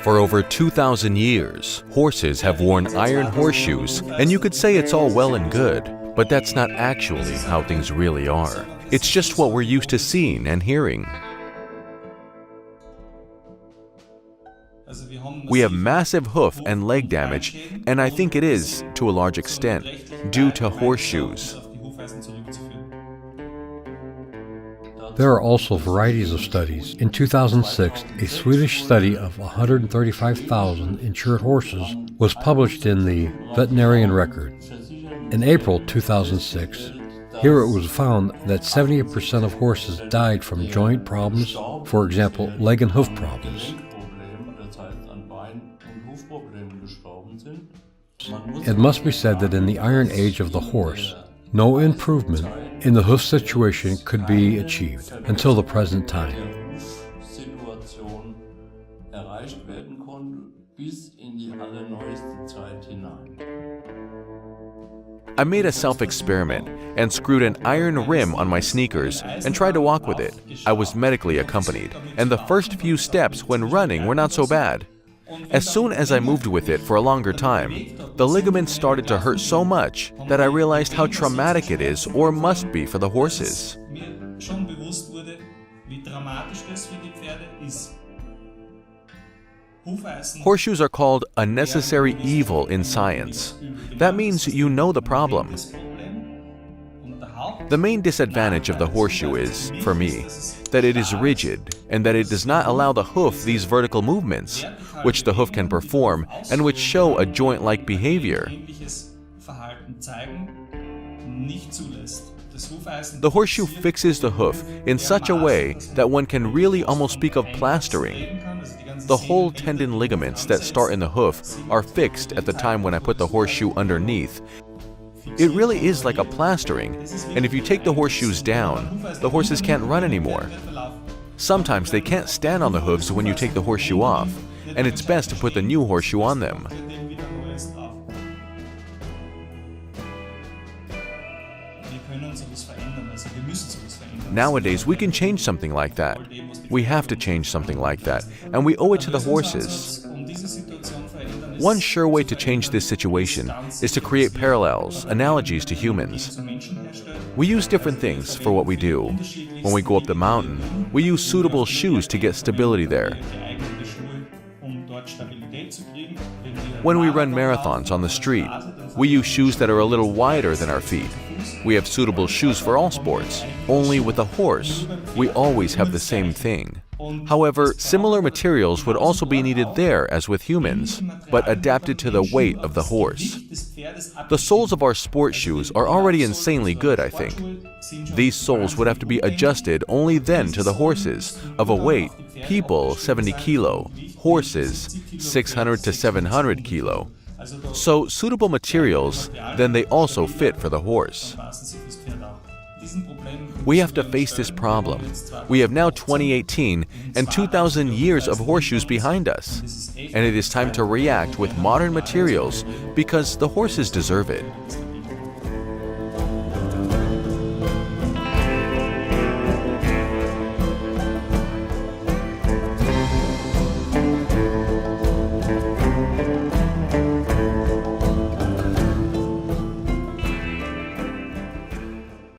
For over 2,000 years, horses have worn iron horseshoes, and you could say it's all well and good, but that's not actually how things really are. It's just what we're used to seeing and hearing. We have massive hoof and leg damage, and I think it is, to a large extent, due to horseshoes. There are also varieties of studies. In 2006, a Swedish study of 135,000 insured horses was published in the Veterinary Record. In April 2006, here it was found that 78% of horses died from joint problems, for example, leg and hoof problems. It must be said that in the Iron Age of the horse, no improvement in the hoof situation could be achieved until the present time. I made a self-experiment and screwed an iron rim on my sneakers and tried to walk with it. I was medically accompanied, and the first few steps when running were not so bad. As soon as I moved with it for a longer time, the ligaments started to hurt so much that I realized how traumatic it is or must be for the horses. Horseshoes are called a necessary evil in science. That means you know the problem. The main disadvantage of the horseshoe is, for me, that it is rigid and that it does not allow the hoof these vertical movements, which the hoof can perform and which show a joint-like behavior. The horseshoe fixes the hoof in such a way that one can really almost speak of plastering. The whole tendon ligaments that start in the hoof are fixed at the time when I put the horseshoe underneath. It really is like a plastering, and if you take the horseshoes down, the horses can't run anymore. Sometimes they can't stand on the hooves when you take the horseshoe off, and it's best to put the new horseshoe on them. Nowadays, we can change something like that. We have to change something like that, and we owe it to the horses. One sure way to change this situation is to create parallels, analogies to humans. We use different things for what we do. When we go up the mountain, we use suitable shoes to get stability there. When we run marathons on the street, we use shoes that are a little wider than our feet. We have suitable shoes for all sports. Only with a horse, we always have the same thing. However, similar materials would also be needed there as with humans, but adapted to the weight of the horse. The soles of our sports shoes are already insanely good, I think. These soles would have to be adjusted only then to the horses, of a weight, people 70 kilo, horses 600 to 700 kilo. So suitable materials, then they also fit for the horse. We have to face this problem. We have now 2018 and 2,000 years of horseshoes behind us, and it is time to react with modern materials because the horses deserve it.